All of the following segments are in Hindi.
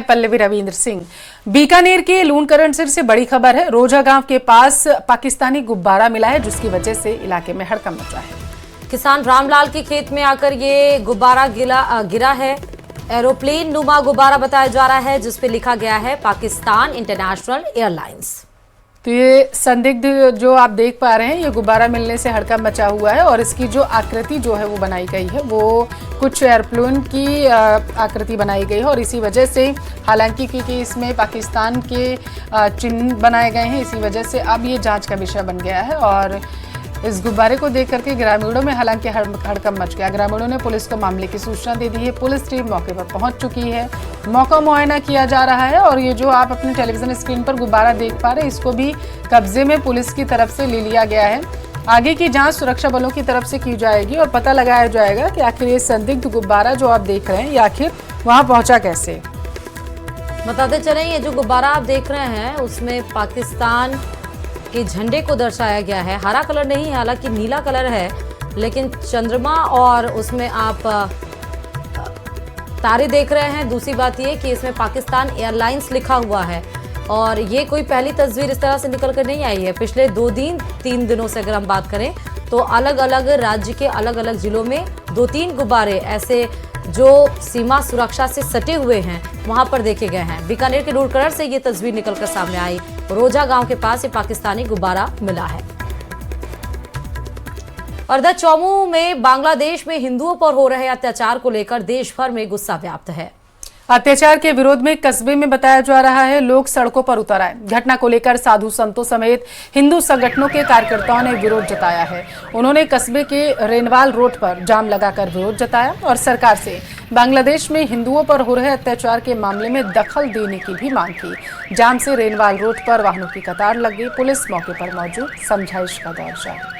पल्लवी रविंद्र सिंह। बीकानेर के लूणकरणसर से बड़ी खबर है। रोजा गांव के पास पाकिस्तानी गुब्बारा मिला है, जिसकी वजह से इलाके में हड़कंप मचा है। किसान रामलाल के खेत में आकर ये गुब्बारा गिरा है। एरोप्लेन नुमा गुब्बारा बताया जा रहा है, जिसपे लिखा गया है पाकिस्तान इंटरनेशनल एयरलाइंस। तो ये संदिग्ध जो आप देख पा रहे हैं, ये गुब्बारा मिलने से हड़कंप मचा हुआ है और इसकी जो आकृति जो है वो बनाई गई है, वो कुछ एयरप्लेन की आकृति बनाई गई है और इसी वजह से, हालांकि क्योंकि इसमें पाकिस्तान के चिन्ह बनाए गए हैं, इसी वजह से अब ये जांच का विषय बन गया है। और इस गुब्बारे को देख करके ग्रामीणों में हालांकि हड़कंप मच गया। ग्रामीणों ने पुलिस को मामले की सूचना दे दी है। पुलिस टीम मौके पर पहुंच चुकी है। मौका मुआयना किया जा रहा है और ये जो आप अपने टेलीविजन स्क्रीन पर गुब्बारा देख पा रहे हैं, इसको भी कब्जे में पुलिस की तरफ से ले लिया गया है। आगे की जांच सुरक्षा बलों की तरफ से की जाएगी और पता लगाया जाएगा कि आखिर ये संदिग्ध गुब्बारा जो आप देख रहे हैं, ये आखिर वहां पहुंचा कैसे। बताते चलें, ये जो गुब्बारा आप देख रहे हैं उसमें पाकिस्तान के झंडे को दर्शाया गया है। हरा कलर नहीं है, हालांकि नीला कलर है, लेकिन चंद्रमा और उसमें आप तारे देख रहे हैं। दूसरी बात ये कि इसमें पाकिस्तान एयरलाइंस लिखा हुआ है और ये कोई पहली तस्वीर इस तरह से निकल कर नहीं आई है। पिछले 2-3 दिनों से अगर हम बात करें तो अलग अलग राज्य के अलग अलग जिलों में 2-3 गुब्बारे ऐसे जो सीमा सुरक्षा से सटे हुए हैं वहां पर देखे गए हैं। बीकानेर के लूणकरण से ये तस्वीर निकलकर सामने आई। रोजा गांव के पास ये पाकिस्तानी गुब्बारा मिला है। और इधर चौमू में बांग्लादेश में हिंदुओं पर हो रहे अत्याचार को लेकर देश भर में गुस्सा व्याप्त है। अत्याचार के विरोध में कस्बे में बताया जा रहा है लोग सड़कों पर उतर आए। घटना को लेकर साधु संतों समेत हिंदू संगठनों के कार्यकर्ताओं ने विरोध जताया है। उन्होंने कस्बे के रेनवाल रोड पर जाम लगाकर विरोध जताया और सरकार से बांग्लादेश में हिंदुओं पर हो रहे अत्याचार के मामले में दखल देने की भी मांग की। जाम से रेनवाल रोड पर वाहनों की कतार लग गई। पुलिस मौके पर मौजूद, समझाइश का दौर जारी।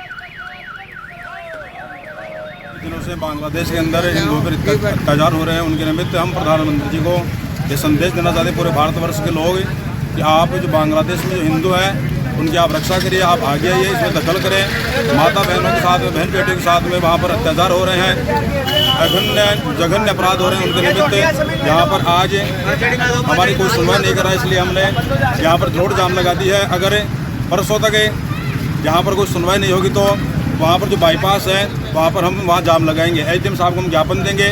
दिनों से बांग्लादेश के अंदर हिंदुओं पर अत्याचार हो रहे हैं, उनके निमित्त हम प्रधानमंत्री जी को ये संदेश देना चाहते हैं, पूरे भारतवर्ष के लोग, कि आप जो बांग्लादेश में जो हिंदू हैं उनकी आप रक्षा करिए, आप आगे आइए, इसमें दखल करें। माता बहनों के साथ में, बहन बेटे के साथ में वहाँ पर अत्याचार हो रहे हैं, जघन्य अपराध हो रहे हैं उनके निमित्त। यहाँ पर आज हमारी कोई सुनवाई नहीं कर रहा है, इसलिए हमने यहाँ पर रोड जाम लगा दी है। अगर परसों तक यहाँ पर कोई सुनवाई नहीं होगी तो वहाँ पर जो बाईपास है वहाँ पर हम वहाँ जाम लगाएंगे। एसडीएम साहब को हम ज्ञापन देंगे।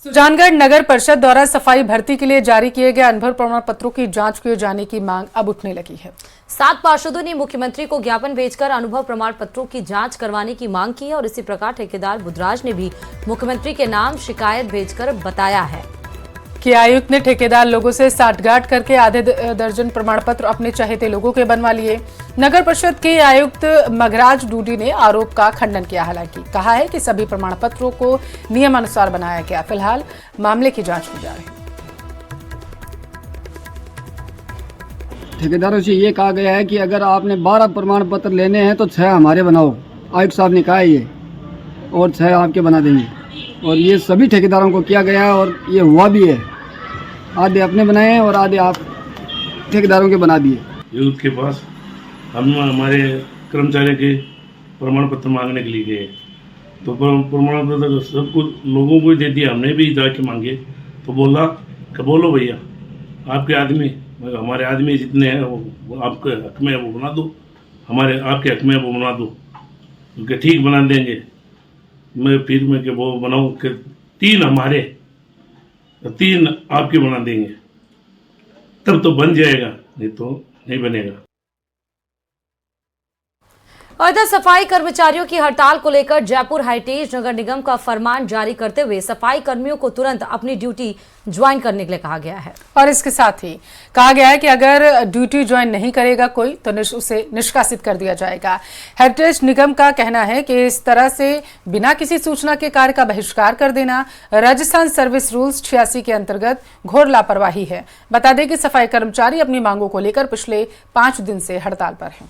सुजानगढ़ नगर परिषद द्वारा सफाई भर्ती के लिए जारी किए गए अनुभव प्रमाण पत्रों की जांच किए जाने की मांग अब उठने लगी है। 7 पार्षदों ने मुख्यमंत्री को ज्ञापन भेजकर अनुभव प्रमाण पत्रों की जांच करवाने की मांग की है और इसी प्रकार ठेकेदार बुधराज ने भी मुख्यमंत्री के नाम शिकायत भेजकर बताया है कि आयुक्त ने ठेकेदार लोगों से साठगांठ करके आधे दर्जन प्रमाण पत्र अपने चहेते लोगों के बनवा लिए। नगर परिषद के आयुक्त मगराज डूडी ने आरोप का खंडन किया, हालांकि कहा है कि सभी प्रमाण पत्रों को नियमानुसार बनाया गया। फिलहाल मामले की जांच की जा रही है। ठेकेदारों से ये कहा गया है कि अगर आपने 12 प्रमाण पत्र लेने हैं तो 6 हमारे बनाओ। आयुक्त साहब ने कहा है ये, और 6 आपके बना देंगे। और ये सभी ठेकेदारों को किया गया है और ये हुआ भी है। आधे अपने बनाए हैं और आधे आप ठेकेदारों के बना दिए। यूथ के पास हम हमारे कर्मचारियों के प्रमाण पत्र मांगने के लिए गए, तो प्रमाण पत्र सब कुछ लोगों को दे दिया। हमने भी जाके मांगे तो बोला कि बोलो भैया, आपके आदमी, हमारे आदमी जितने हैं वो आपके हक में वो बना दो, हमारे आपके हक में वो बना दो। क्योंकि ठीक बना देंगे। मैं फिर मैं कि वो बनाऊँ कि 3 हमारे 3 आपके बना देंगे, तब तो बन जाएगा, नहीं तो नहीं बनेगा। और इधर सफाई कर्मचारियों की हड़ताल को लेकर जयपुर हेरिटेज नगर निगम का फरमान जारी करते हुए सफाई कर्मियों को तुरंत अपनी ड्यूटी ज्वाइन करने के लिए कहा गया है। और इसके साथ ही कहा गया है कि अगर ड्यूटी ज्वाइन नहीं करेगा कोई तो उसे निष्कासित कर दिया जाएगा। हेरिटेज निगम का कहना है कि इस तरह से बिना किसी सूचना के कार्य का बहिष्कार कर देना राजस्थान सर्विस रूल्स 86 के अंतर्गत घोर लापरवाही है। बता दें कि सफाई कर्मचारी अपनी मांगों को लेकर पिछले 5 दिन से हड़ताल पर हैं।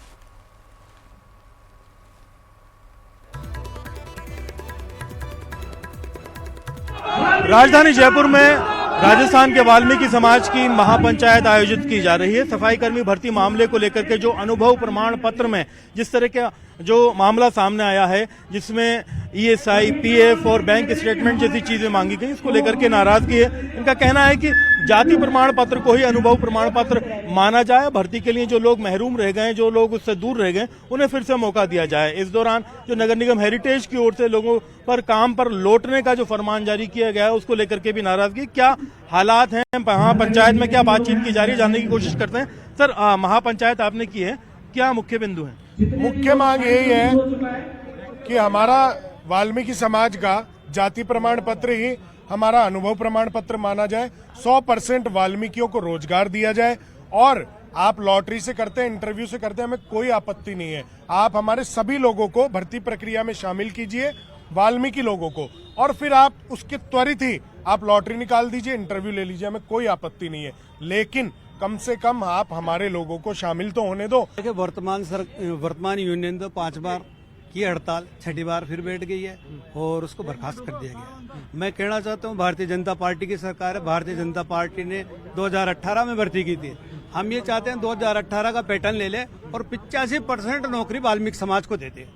राजधानी जयपुर में राजस्थान के वाल्मीकि समाज की महापंचायत आयोजित की जा रही है। सफाई कर्मी भर्ती मामले को लेकर के जो अनुभव प्रमाण पत्र में जिस तरह का जो मामला सामने आया है, जिसमें ESI, PF और बैंक स्टेटमेंट जैसी चीजें मांगी गई। इसको लेकर के नाराजगी है। इनका कहना है कि जाति प्रमाण पत्र को ही अनुभव प्रमाण पत्र माना जाए। भर्ती के लिए जो लोग महरूम रह गए, जो लोग उससे दूर रह गए, उन्हें फिर से मौका दिया जाए। इस दौरान जो नगर निगम हेरिटेज की ओर से लोगों पर काम पर लौटने का जो फरमान जारी किया गया है, उसको लेकर के भी नाराजगी। क्या हालात हैं महापंचायत में, क्या बातचीत की जा रही है, जानने की कोशिश करते हैं। सर, महापंचायत आपने की है, क्या मुख्य बिंदु है? मुख्य मांग यही है कि हमारा वाल्मीकि समाज का जाति प्रमाण पत्र ही हमारा अनुभव प्रमाण पत्र माना जाए। 100% वाल्मीकियों को रोजगार दिया जाए। और आप लॉटरी से करते हैं, इंटरव्यू से करते हैं, हमें कोई आपत्ति नहीं है। आप हमारे सभी लोगों को भर्ती प्रक्रिया में शामिल कीजिए, वाल्मीकि लोगों को, और फिर आप उसके त्वरित ही आप लॉटरी निकाल दीजिए, इंटरव्यू ले लीजिए, हमें कोई आपत्ति नहीं है। लेकिन कम से कम आप हमारे लोगों को शामिल तो होने दो। वर्तमान यूनियन तो 5 बार की हड़ताल, 6ठी बार फिर बैठ गई है और उसको बर्खास्त कर दिया गया। मैं कहना चाहता हूँ, भारतीय जनता पार्टी की सरकार है। भारतीय जनता पार्टी ने 2018 में भर्ती की थी। हम ये चाहते हैं 2018 का पैटर्न ले ले और 85% नौकरी वाल्मीकि समाज को देते।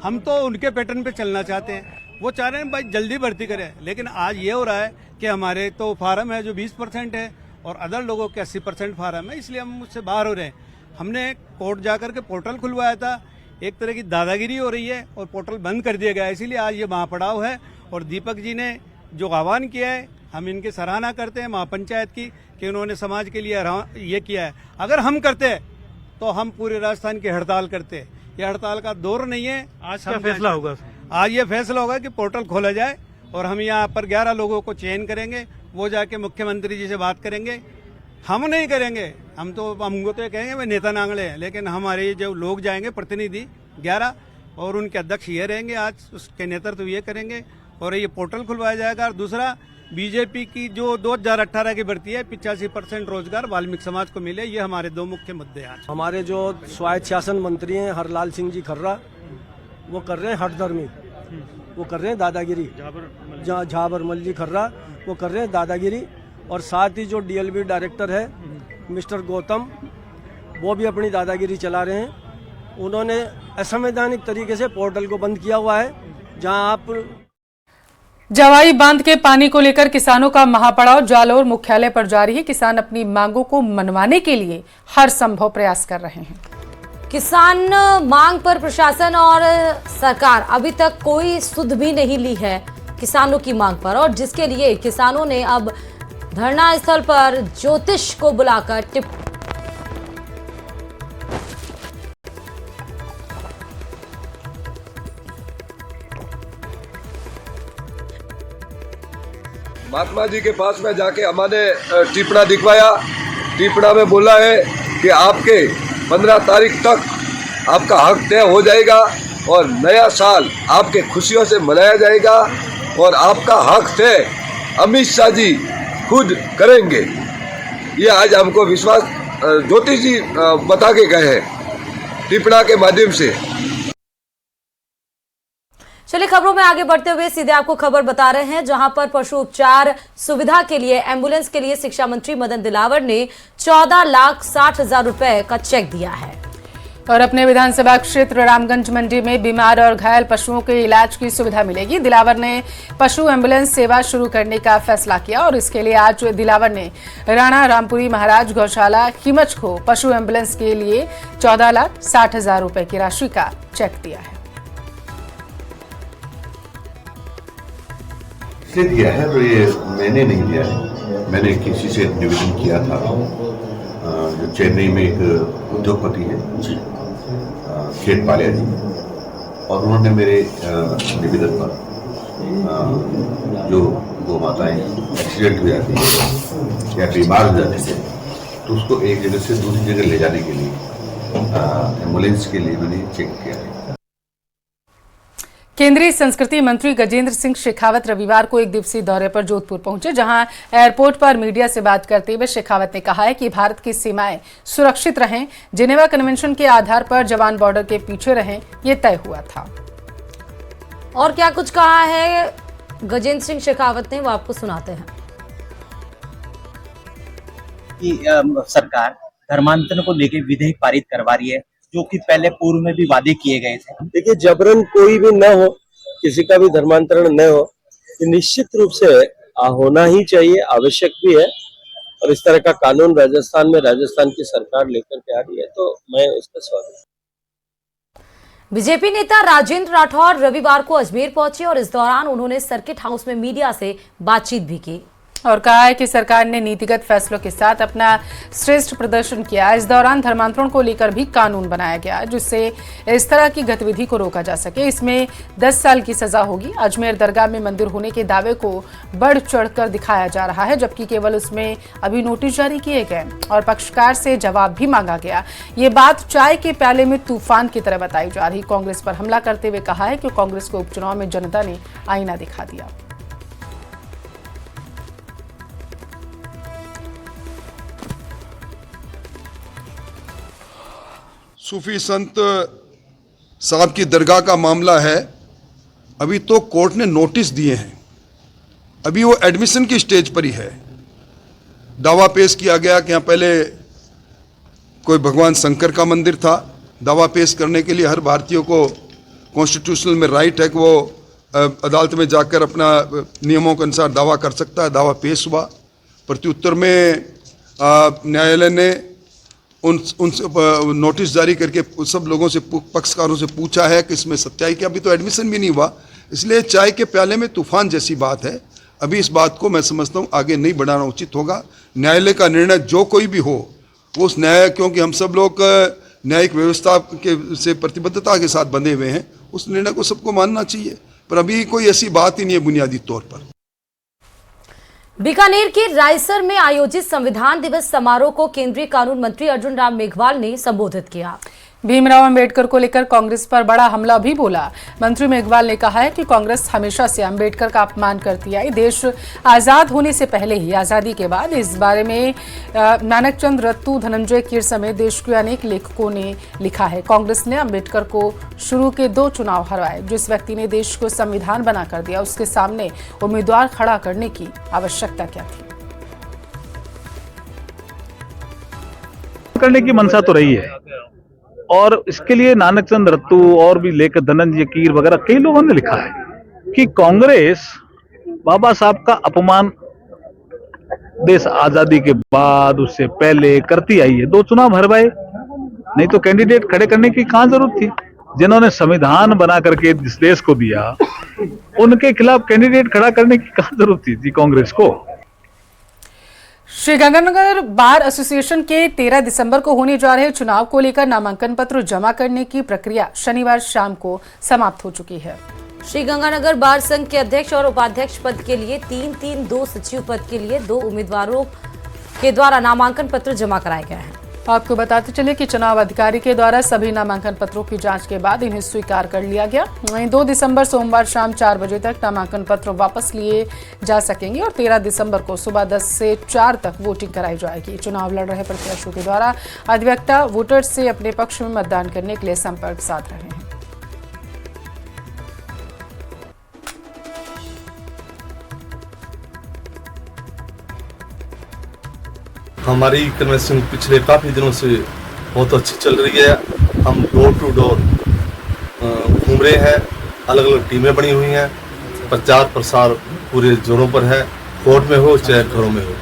हम तो उनके पैटर्न पे चलना चाहते हैं। वो चाह रहे हैं भाई जल्दी भर्ती करें, लेकिन आज ये हो रहा है कि हमारे तो फार्म है जो 20% है और अदर लोगों के 80% फार्म है, इसलिए हम उससे बाहर हो रहे हैं। हमने कोर्ट जाकर के पोर्टल खुलवाया था। एक तरह की दादागिरी हो रही है और पोर्टल बंद कर दिया गया है, इसीलिए आज ये महापड़ाव है। और दीपक जी ने जो आह्वान किया है, हम इनकी सराहना करते हैं महापंचायत की कि उन्होंने समाज के लिए ये किया है। अगर हम करते तो हम पूरे राजस्थान की हड़ताल करते। ये हड़ताल का दौर नहीं है। आज क्या फैसला होगा? आज ये फैसला होगा कि पोर्टल खोला जाए और हम यहाँ पर 11 लोगों को चयन करेंगे। वो जाके मुख्यमंत्री जी से बात करेंगे। हम नहीं करेंगे, हमको तो कहेंगे भाई नेता नांगड़े हैं, लेकिन हमारे जो लोग जाएंगे प्रतिनिधि 11 और उनके अध्यक्ष ये रहेंगे, आज उसके नेतृत्व ये करेंगे और ये पोर्टल खुलवाया जाएगा। और दूसरा, बीजेपी की जो 2018 की भर्ती है, 85% रोजगार वाल्मीकि समाज को मिले। ये हमारे 2 मुख्य मुद्दे हैं। हमारे जो स्वायत्त शासन मंत्री हैं हरलाल सिंह जी खर्रा, वो कर रहे हैं हठधर्मी, वो कर रहे हैं दादागिरी। झाबर मल्ली खर्रा वो कर रहे हैं दादागिरी। और साथ ही जो DLB डायरेक्टर है मिस्टर गौतम, वो भी अपनी दादागिरी चला रहे हैं। उन्होंने असंवैधानिक तरीके से पोर्टल को बंद किया हुआ है। जहां आप जवाई बांध के पानी को लेकर किसानों का महापड़ाव जालोर मुख्यालय पर जारी है। किसान अपनी मांगों को मनवाने के लिए हर संभव प्रयास कर रहे हैं। किसान मांग पर प्रशासन और सरकार अभी तक कोई सुध भी नहीं ली है किसानों की मांग पर, और जिसके लिए किसानों ने अब धरना स्थल पर ज्योतिष को बुलाकर महात्मा जी के पास में जाके हमारे टिप्पणा दिखवाया। टिप्पणा में बोला है कि आपके 15 तारीख तक आपका हक तय हो जाएगा और नया साल आपके खुशियों से मनाया जाएगा और आपका हक तय अमित शाह जी खुद करेंगे। ये आज हमको विश्वास ज्योतिष जी बता के गए हैं टिप्पणा के माध्यम से। चलिए खबरों में आगे बढ़ते हुए सीधे आपको खबर बता रहे हैं, जहां पर पशु उपचार सुविधा के लिए एम्बुलेंस के लिए शिक्षा मंत्री मदन दिलावर ने 14,60,000 रुपए का चेक दिया है। और अपने विधानसभा क्षेत्र रामगंज मंडी में बीमार और घायल पशुओं के इलाज की सुविधा मिलेगी। दिलावर ने पशु एम्बुलेंस सेवा शुरू करने का फैसला किया और इसके लिए आज दिलावर ने राणा रामपुरी महाराज गौशाला कीमच को पशु एम्बुलेंस के लिए 14,60,000 रुपए की राशि का चेक दिया है। दिया है तो ये मैंने नहीं दिया है, मैंने किसी से निवेदन किया था। जो चेन्नई में एक उद्योगपति है जी, खेत पालिया जी, और उन्होंने मेरे निवेदन पर जो गौ माताएं एक्सीडेंट हो जाती है या बीमार हो जाती है तो उसको एक जगह से दूसरी जगह ले जाने के लिए एम्बुलेंस के लिए मैंने चेक किया है। केंद्रीय संस्कृति मंत्री गजेंद्र सिंह शेखावत रविवार को एक दिवसीय दौरे पर जोधपुर पहुंचे, जहां एयरपोर्ट पर मीडिया से बात करते हुए शेखावत ने कहा है कि भारत की सीमाएं सुरक्षित रहें, जिनेवा कन्वेंशन के आधार पर जवान बॉर्डर के पीछे रहें, ये तय हुआ था। और क्या कुछ कहा है गजेंद्र सिंह शेखावत ने, वो आपको सुनाते हैं। कि सरकार धर्मांतरण को लेकर विधेयक पारित करवा रही है, जो कि पहले पूर्व में भी वादे किए गए थे। देखिए, जबरन कोई भी न हो, किसी का भी धर्मांतरण न हो, ये निश्चित रूप से होना ही चाहिए, आवश्यक भी है। और इस तरह का कानून राजस्थान में राजस्थान की सरकार लेकर के आ रही है, तो मैं उसका स्वागत। बीजेपी नेता राजेंद्र राठौर रविवार को अजमेर पहुंचे और इस दौरान उन्होंने सर्किट हाउस में मीडिया से बातचीत भी की और कहा है कि सरकार ने नीतिगत फैसलों के साथ अपना श्रेष्ठ प्रदर्शन किया। इस दौरान धर्मांतरण को लेकर भी कानून बनाया गया जिससे इस तरह की गतिविधि को रोका जा सके। इसमें 10 साल की सजा होगी। अजमेर दरगाह में मंदिर होने के दावे को बढ़ चढ़कर दिखाया जा रहा है, जबकि केवल उसमें अभी नोटिस जारी किए गए और पक्षकार से जवाब भी मांगा गया। ये बात चाय के प्याले में तूफान की तरह बताई जा रही। कांग्रेस पर हमला करते हुए कहा है कि कांग्रेस को उपचुनाव में जनता ने आईना दिखा दिया। सूफी संत साहब की दरगाह का मामला है, अभी तो कोर्ट ने नोटिस दिए हैं, अभी वो एडमिशन की स्टेज पर ही है। दावा पेश किया गया कि यहाँ पहले कोई भगवान शंकर का मंदिर था। दावा पेश करने के लिए हर भारतीय को कॉन्स्टिट्यूशनल में राइट है कि वो अदालत में जाकर अपना नियमों के अनुसार दावा कर सकता है। दावा पेश हुआ, प्रत्युत्तर में न्यायालय ने उन नोटिस जारी करके सब लोगों से, पक्षकारों से पूछा है कि इसमें सच्चाई क्या। अभी तो एडमिशन भी नहीं हुआ, इसलिए चाय के प्याले में तूफान जैसी बात है। अभी इस बात को मैं समझता हूँ आगे नहीं बढ़ाना उचित होगा। न्यायालय का निर्णय जो कोई भी हो वो उस न्याय, क्योंकि हम सब लोग न्यायिक व्यवस्था के से प्रतिबद्धता के साथ बंधे हुए हैं, उस निर्णय को सबको मानना चाहिए। पर अभी कोई ऐसी बात ही नहीं है बुनियादी तौर पर। बीकानेर के रायसर में आयोजित संविधान दिवस समारोह को केंद्रीय कानून मंत्री अर्जुन राम मेघवाल ने संबोधित किया। भीमराव अंबेडकर को लेकर कांग्रेस पर बड़ा हमला भी बोला। मंत्री मेघवाल ने कहा है कि कांग्रेस हमेशा से अंबेडकर का अपमान करती आई। देश आजाद होने से पहले ही, आजादी के बाद इस बारे में नानकचंद रत्तू, धनंजय कीर समेत देश के अनेक लेखकों ने लिखा है। कांग्रेस ने अंबेडकर को शुरू के 2 चुनाव हरवाए। जिस व्यक्ति ने देश को संविधान बनाकर दिया, उसके सामने उम्मीदवार खड़ा करने की आवश्यकता क्या थी? करने की मंशा तो रही है और इसके लिए नानकचंद रत्तू और भी लेखक धनंजय कीर वगैरह कई लोगों ने लिखा है कि कांग्रेस बाबा साहब का अपमान देश आजादी के बाद, उससे पहले करती आई है। 2 चुनाव हरवाए, नहीं तो कैंडिडेट खड़े करने की कहां जरूरत थी? जिन्होंने संविधान बना करके इस देश को दिया, उनके खिलाफ कैंडिडेट खड़ा करने की कहां जरूरत थी कांग्रेस को? श्रीगंगानगर बार एसोसिएशन के 13 दिसंबर को होने जा रहे चुनाव को लेकर नामांकन पत्र जमा करने की प्रक्रिया शनिवार शाम को समाप्त हो चुकी है। श्रीगंगानगर बार संघ के अध्यक्ष और उपाध्यक्ष पद के लिए 3-3-2 सचिव पद के लिए 2 उम्मीदवारों के द्वारा नामांकन पत्र जमा कराए गए हैं। आपको बताते चले कि चुनाव अधिकारी के द्वारा सभी नामांकन पत्रों की जांच के बाद इन्हें स्वीकार कर लिया गया। वहीं 2 दिसंबर सोमवार शाम 4 बजे तक नामांकन पत्र वापस लिए जा सकेंगे और 13 दिसंबर को सुबह 10 से 4 तक वोटिंग कराई जाएगी। चुनाव लड़ रहे प्रत्याशियों के द्वारा अधिवक्ता वोटर्स से अपने पक्ष में मतदान करने के लिए संपर्क साध रहे हैं। हमारी कन्वेंशन पिछले काफ़ी दिनों से बहुत अच्छी चल रही है। हम डोर टू डोर घूम रहे हैं, अलग अलग टीमें बनी हुई हैं, प्रचार प्रसार पूरे जोरों पर है, कोर्ट में हो चाहे घरों में हो।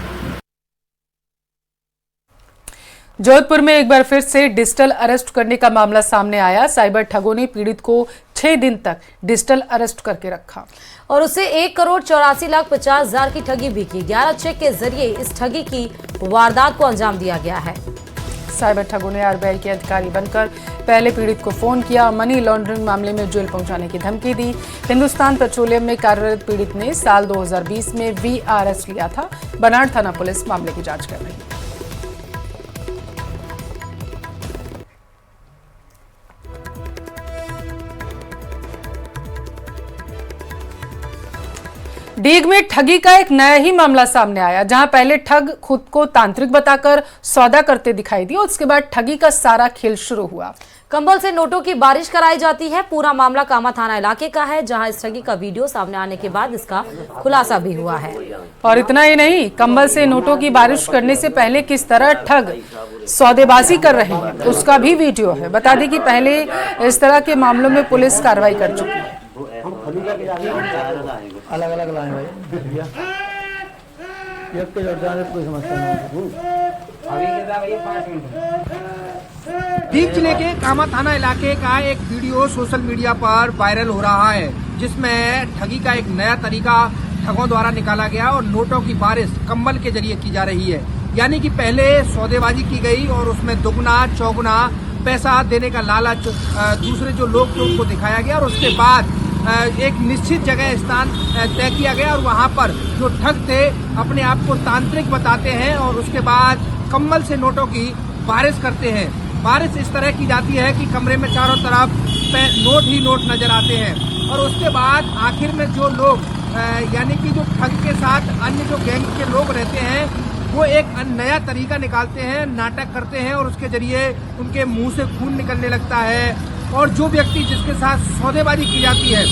जोधपुर में एक बार फिर से डिजिटल अरेस्ट करने का मामला सामने आया। साइबर ठगों ने पीड़ित को 6 दिन तक डिजिटल अरेस्ट करके रखा और उसे 1,84,50,000 की ठगी भी की। 11 चेक के जरिए इस ठगी की वारदात को अंजाम दिया गया है। साइबर ठगों ने आरबीआई के अधिकारी बनकर पहले पीड़ित को फोन किया, मनी लॉन्ड्रिंग मामले में जेल पहुंचाने की धमकी दी। हिंदुस्तान पेट्रोलियम में कार्यरत पीड़ित ने साल 2020 में वीआरएस लिया था। बनाड़ थाना पुलिस मामले की जांच कर रही है। डीग में ठगी का एक नया ही मामला सामने आया, जहां पहले ठग खुद को तांत्रिक बताकर सौदा करते दिखाई दिए और उसके बाद ठगी का सारा खेल शुरू हुआ। कंबल से नोटों की बारिश कराई जाती है। पूरा मामला कामा थाना इलाके का है, जहां इस ठगी का वीडियो सामने आने के बाद इसका खुलासा भी हुआ है। और इतना ही नहीं, कंबल से नोटों की बारिश करने से पहले किस तरह ठग सौदेबाजी कर रहे हैं उसका भी वीडियो है। बता दें कि पहले इस तरह के मामलों में पुलिस कार्रवाई कर चुकी है। अलग अलग लाए भाई भैया, एक के जाने कोई समस्या नहीं। दीप जिले के कामा थाना इलाके का एक वीडियो सोशल मीडिया पर वायरल हो रहा है, जिसमें ठगी का एक नया तरीका ठगों द्वारा निकाला गया और नोटों की बारिश कंबल के जरिए की जा रही है। यानी कि पहले सौदेबाजी की गई और उसमें दुगना चौगुना पैसा देने का लालच दूसरे जो लोग थे उनको दिखाया गया और उसके बाद एक निश्चित जगह स्थान तय किया गया और वहां पर जो ठग थे अपने आप को तांत्रिक बताते हैं और उसके बाद कम्बल से नोटों की बारिश करते हैं। बारिश इस तरह की जाती है कि कमरे में चारों तरफ नोट ही नोट नजर आते हैं और उसके बाद आखिर में जो लोग यानी कि जो ठग के साथ अन्य जो गैंग के लोग रहते हैं वो एक नया तरीका निकालते हैं, नाटक करते हैं और उसके जरिए उनके मुंह से खून निकलने लगता है और जो व्यक्ति जिसके साथ सौदेबाजी की जाती है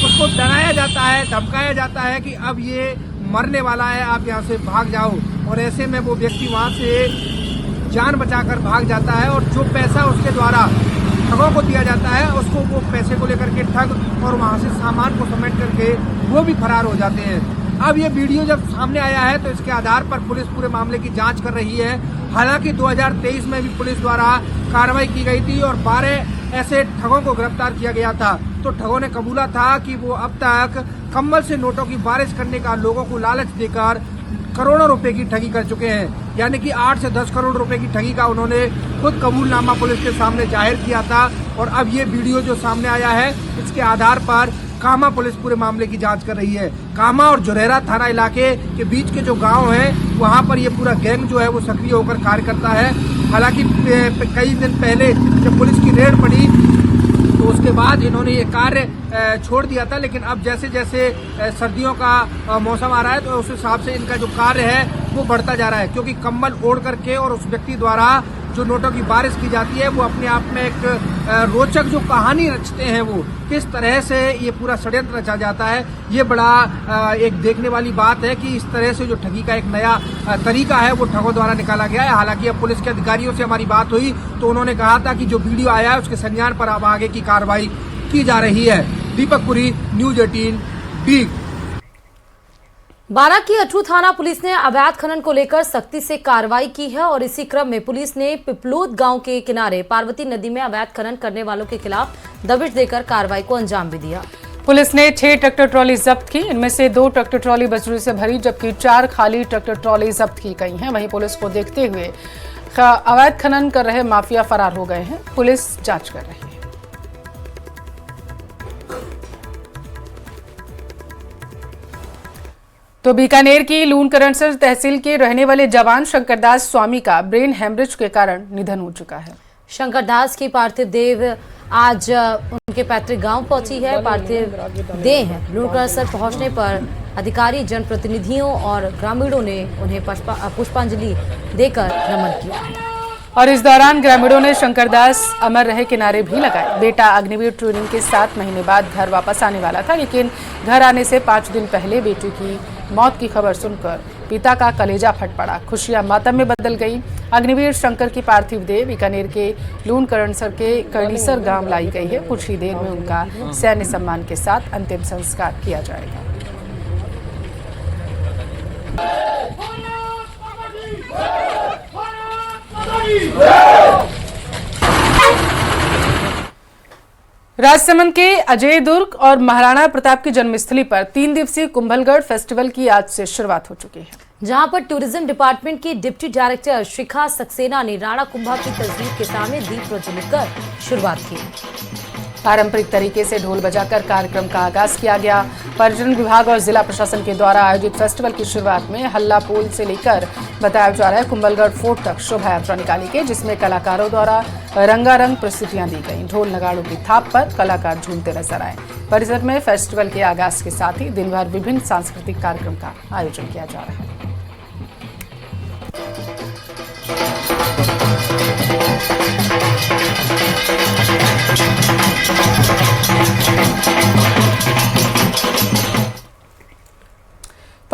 उसको डराया जाता है, धमकाया जाता है कि अब ये मरने वाला है, आप यहाँ से भाग जाओ। और ऐसे में वो व्यक्ति वहाँ से जान बचाकर भाग जाता है और जो पैसा उसके द्वारा ठगों को दिया जाता है उसको वो पैसे को लेकर के ठग और वहाँ से सामान को समेट करके वो भी फरार हो जाते हैं। अब ये वीडियो जब सामने आया है तो इसके आधार पर पुलिस पूरे मामले की जांच कर रही है। हालांकि 2023 में भी पुलिस द्वारा कार्रवाई की गई थी और 12 ऐसे ठगों को गिरफ्तार किया गया था। तो ठगों ने कबूला था कि वो अब तक कम्बल से नोटों की बारिश करने का लोगों को लालच देकर करोड़ों रुपए की ठगी कर चुके हैं। यानी कि 8 से 10 करोड़ रुपए की ठगी का उन्होंने खुद कबूलनामा पुलिस के सामने जाहिर किया था और अब ये वीडियो जो सामने आया है इसके आधार पर कामा पुलिस पूरे मामले की जांच कर रही है। कामा और जुरेरा थाना इलाके के बीच के जो गांव हैं वहां पर ये पूरा गैंग जो है वो सक्रिय होकर कार्य करता है। हालांकि कई दिन पहले जब पुलिस की रेड पड़ी तो उसके बाद इन्होंने ये कार्य छोड़ दिया था, लेकिन अब जैसे जैसे सर्दियों का मौसम आ रहा है तो उस हिसाब से इनका जो कार्य है वो बढ़ता जा रहा है, क्योंकि कंबल ओढ़ करके और उस व्यक्ति द्वारा जो नोटों की बारिश की जाती है वो अपने आप में एक रोचक जो कहानी रचते हैं वो किस तरह से ये पूरा षड्यंत्र रचा जाता है। ये बड़ा एक देखने वाली बात है कि इस तरह से जो ठगी का एक नया तरीका है वो ठगों द्वारा निकाला गया है। हालांकि अब पुलिस के अधिकारियों से हमारी बात हुई तो उन्होंने कहा था कि जो वीडियो आया है उसके संज्ञान पर अब आगे की कार्रवाई की जा रही है। दीपक पुरी, न्यूज 18 बीग। बारां की अठू थाना पुलिस ने अवैध खनन को लेकर सख्ती से कार्रवाई की है और इसी क्रम में पुलिस ने पिपलोद गांव के किनारे पार्वती नदी में अवैध खनन करने वालों के खिलाफ दबिश देकर कार्रवाई को अंजाम भी दिया। पुलिस ने 6 ट्रैक्टर ट्रॉली जब्त की, इनमें से 2 ट्रैक्टर ट्रॉली बजरी से भरी जबकि 4 खाली ट्रैक्टर ट्रॉली जब्त की गई हैं। वहीं पुलिस को देखते हुए अवैध खनन कर रहे माफिया फरार हो गए हैं। पुलिस जांच कर रही है। तो बीकानेर की लूणकरणसर तहसील के रहने वाले जवान शंकरदास स्वामी का ब्रेन हेमरेज के कारण निधन हो चुका है। शंकरदास की पार्थिव देह आज उनके पैतृक गांव पहुंची है। पार्थिव देह लूणकरणसर पहुंचने पर अधिकारी, जनप्रतिनिधियों और ग्रामीणों ने उन्हें पुष्पांजलि देकर नमन किया और इस दौरान ग्रामीणों ने शंकरदास अमर रहे के नारे भी लगाए। बेटा अग्निवीर ट्रेनिंग के 7 महीने बाद घर वापस आने वाला था, लेकिन घर आने से 5 दिन पहले बेटी की मौत की खबर सुनकर पिता का कलेजा फट पड़ा। खुशियां मातम में बदल गई। अग्निवीर शंकर की पार्थिव देह बीकानेर के लूणकरणसर के कर्णीसर गांव लाई गई है। कुछ ही देर में उनका सैन्य सम्मान के साथ अंतिम संस्कार किया जाएगा। राजसमंद के अजय दुर्ग और महाराणा प्रताप की जन्मस्थली पर 3 दिवसीय कुंभलगढ़ फेस्टिवल की आज से शुरुआत हो चुकी है, जहां पर टूरिज्म डिपार्टमेंट की डिप्टी डायरेक्टर शिखा सक्सेना ने राणा कुंभा की तस्वीर के सामने दीप प्रज्वलित कर शुरुआत की। पारंपरिक तरीके से ढोल बजाकर कार्यक्रम का आगाज किया गया। पर्यटन विभाग और जिला प्रशासन के द्वारा आयोजित फेस्टिवल की शुरुआत में हल्ला पोल से लेकर बताया जा रहा है कुंभलगढ़ फोर्ट तक शोभा यात्रा निकाली गई, जिसमें कलाकारों द्वारा रंगारंग प्रस्तुतियां दी गई। ढोल नगाड़ों की थाप पर कलाकार झूमते नजर आए। परिसर में फेस्टिवल के आगाज के साथ ही दिन भर विभिन्न सांस्कृतिक कार्यक्रम का आयोजन किया जा रहा है।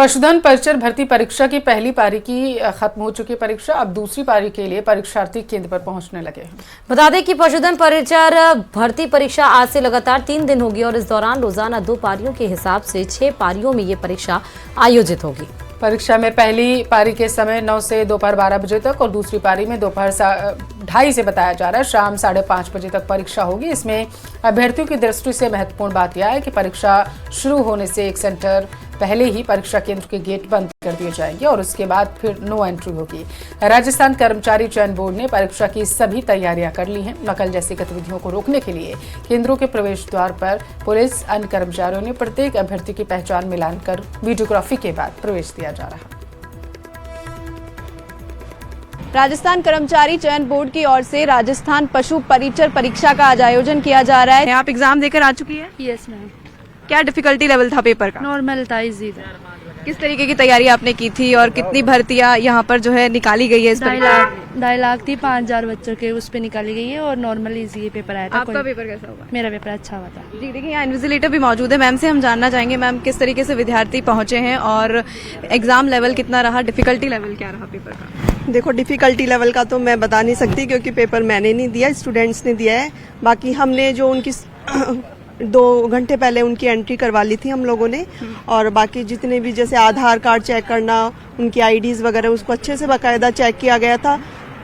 पशुधन परिचर भर्ती परीक्षा की पहली पारी की खत्म हो चुकी परीक्षा, अब दूसरी पारी के लिए परीक्षार्थी केंद्र पर पहुंचने लगे हैं। बता दें कि पशुधन परिचर भर्ती परीक्षा आज से लगातार 3 दिन होगी और इस दौरान रोजाना 2 पारियों के हिसाब से 6 पारियों में ये परीक्षा आयोजित होगी। परीक्षा में पहली पारी के समय 9 से दोपहर 12 बजे तक और दूसरी पारी में दोपहर 2:30 से बताया जा रहा है शाम 5:30 बजे तक परीक्षा होगी। इसमें अभ्यर्थियों की दृष्टि से महत्वपूर्ण बात यह है कि परीक्षा शुरू होने से 1 सेंटर पहले ही परीक्षा केंद्र के गेट बंद कर दिए जाएंगे और उसके बाद फिर नो एंट्री होगी। राजस्थान कर्मचारी चयन बोर्ड ने परीक्षा की सभी तैयारियां कर ली हैं। नकल जैसी गतिविधियों को रोकने के लिए केंद्रों के प्रवेश द्वार पर पुलिस अन्य कर्मचारियों ने प्रत्येक अभ्यर्थी की पहचान मिलान कर वीडियोग्राफी के बाद प्रवेश दिया जा रहा है। राजस्थान कर्मचारी चयन बोर्ड की ओर से राजस्थान पशु परिचर परीक्षा का आज आयोजन किया जा रहा है। आप एग्जाम देकर आ चुकी है? Yes ma'am. क्या डिफिकल्टी लेवल था पेपर का? नॉर्मल था, इजी था। किस तरीके की तैयारी आपने की थी और कितनी भर्तियां यहाँ पर जो है निकाली गई है? 2.5 लाख थी, 5000 बच्चों के उस पे निकाली गई है और नॉर्मल इजी पेपर आया था। आपका पेपर कैसा हुआ? मेरा पेपर अच्छा हुआ था जी। देखिए यहाँ इन्विजिलेटर भी मौजूद है, मैम से हम जानना चाहेंगे मैम किस तरीके से विद्यार्थी पहुंचे हैं और एग्जाम लेवल कितना रहा, डिफिकल्टी लेवल क्या रहा पेपर का? देखो डिफिकल्टी लेवल का तो मैं बता नहीं सकती क्योंकि पेपर मैंने नहीं दिया, स्टूडेंट्स ने दिया है। बाकी हमने जो उनकी 2 घंटे पहले उनकी एंट्री करवा ली थी हम लोगों ने और बाकी जितने भी जैसे आधार कार्ड चेक करना, उनकी आईडीज वगैरह उसको अच्छे से बाकायदा चेक किया गया था।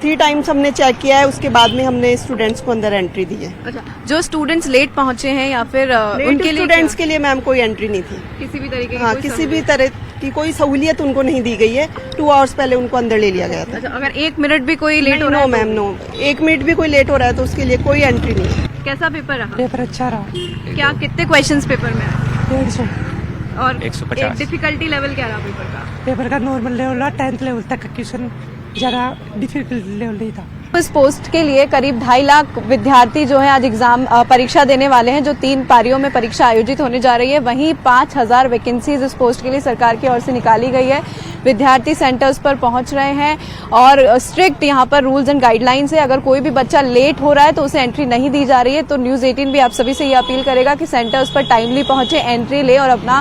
3 टाइम्स हमने चेक किया है, उसके बाद में हमने स्टूडेंट्स को अंदर एंट्री दी है। अच्छा, जो स्टूडेंट्स लेट पहुंचे हैं या फिर उनके स्टूडेंट्स के लिए मैम कोई एंट्री नहीं थी किसी भी तरीके की? हाँ, किसी भी तरह की कोई सहूलियत उनको नहीं दी गई है। 2 आवर्स पहले उनको अंदर ले लिया गया था। अच्छा, अगर 1 मिनट भी कोई लेट हो रहा है? No ma'am, no. 1 मिनट भी कोई लेट हो रहा है तो उसके लिए कोई एंट्री नहीं है। कैसा पेपर रहा? पेपर अच्छा रहा। क्या कितने क्वेश्चंस पेपर में आए? 150 और 150। डिफिकल्टी लेवल क्या रहा पेपर का? पेपर का नॉर्मल लेवल रहा, 10th लेवल तक का क्वेश्चन ज़्यादा डिफिकल्ट लेवल नहीं था। इस पोस्ट के लिए करीब 2.5 लाख विद्यार्थी जो है आज एग्जाम परीक्षा देने वाले हैं, जो 3 पारियों में परीक्षा आयोजित होने जा रही है। वहीं 5000 वैकेंसीज इस पोस्ट के लिए सरकार की ओर से निकाली गई है। विद्यार्थी सेंटर्स पर पहुंच रहे हैं और स्ट्रिक्ट यहाँ पर रूल्स एंड गाइडलाइंस है। अगर कोई भी बच्चा लेट हो रहा है तो उसे एंट्री नहीं दी जा रही है। तो न्यूज़ 18 भी आप सभी से ये अपील करेगा कि सेंटर्स पर टाइमली पहुंचे, एंट्री ले और अपना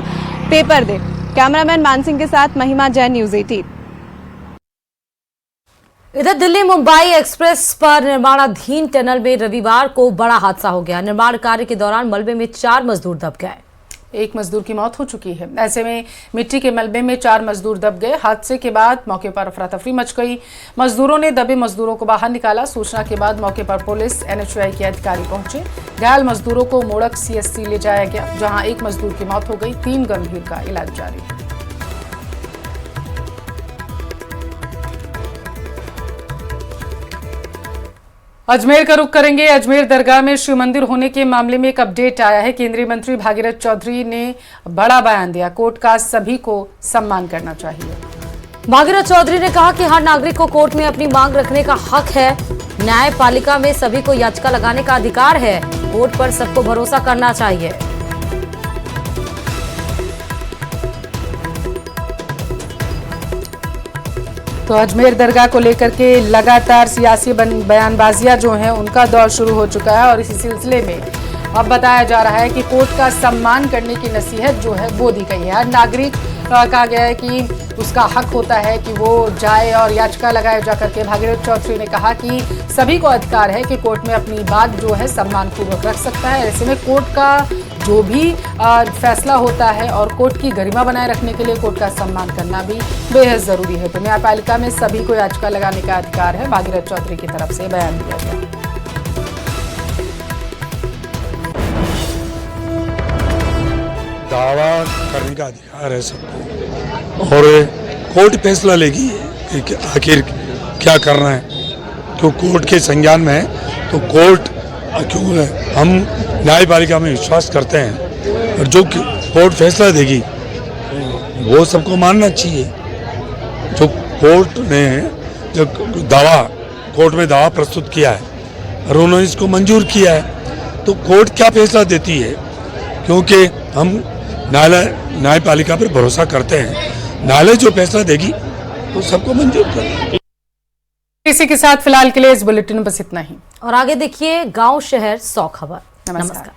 पेपर दे। कैमरामैन मानसिंह के साथ महिमा जैन, न्यूज़ 18। इधर दिल्ली मुंबई एक्सप्रेस पर निर्माणाधीन टनल में रविवार को बड़ा हादसा हो गया। निर्माण कार्य के दौरान मलबे में 4 मजदूर दब गए। 1 मजदूर की मौत हो चुकी है। ऐसे में मिट्टी के मलबे में 4 मजदूर दब गए। हादसे के बाद मौके पर अफरा तफरी मच गई। मजदूरों ने दबे मजदूरों को बाहर निकाला। सूचना के बाद मौके पर पुलिस, NHAI के अधिकारी पहुंचे। घायल मजदूरों को मोड़क CSC ले जाया गया, जहां 1 मजदूर की मौत हो गई, 3 गंभीर का इलाज जारी है। अजमेर का रुख करेंगे। अजमेर दरगाह में शिव मंदिर होने के मामले में एक अपडेट आया है। केंद्रीय मंत्री भागीरथ चौधरी ने बड़ा बयान दिया। कोर्ट का सभी को सम्मान करना चाहिए। भागीरथ चौधरी ने कहा कि हर नागरिक को कोर्ट में अपनी मांग रखने का हक है। न्यायपालिका में सभी को याचिका लगाने का अधिकार है। कोर्ट पर सबको भरोसा करना चाहिए। तो अजमेर दरगाह को लेकर के लगातार सियासी बयानबाजियां जो हैं उनका दौर शुरू हो चुका है और इसी सिलसिले में अब बताया जा रहा है कि कोर्ट का सम्मान करने की नसीहत जो है वो दी गई है। हर नागरिक कहा गया है कि उसका हक होता है कि वो जाए और याचिका लगाए जा करके। भागीरथ चौधरी ने कहा कि सभी को अधिकार है कि कोर्ट में अपनी बात जो है सम्मानपूर्वक रख सकता है। ऐसे में कोर्ट का जो भी फैसला होता है और कोर्ट की गरिमा बनाए रखने के लिए कोर्ट का सम्मान करना भी बेहद ज़रूरी है। तो न्यायपालिका में सभी को याचिका लगाने का अधिकार है। भागीरथ चौधरी की तरफ से बयान दिया गया। दावा करने का अधिकार है सबको और कोर्ट फैसला लेगी कि आखिर क्या करना है। तो कोर्ट के संज्ञान में है तो कोर्ट क्यों है, हम न्यायपालिका में विश्वास करते हैं और जो कोर्ट फैसला देगी वो सबको मानना चाहिए। जो कोर्ट ने जो कोर्ट में दावा प्रस्तुत किया है और उन्होंने इसको मंजूर किया है तो कोर्ट क्या फैसला देती है, क्योंकि हम न्यायपालिका पर भरोसा करते हैं। न्यायालय जो फैसला देगी तो सबको मंजूर करेगी। इसी के साथ फिलहाल के लिए इस बुलेटिन में बस इतना ही और आगे देखिए गांव शहर 100 खबर। नमस्कार।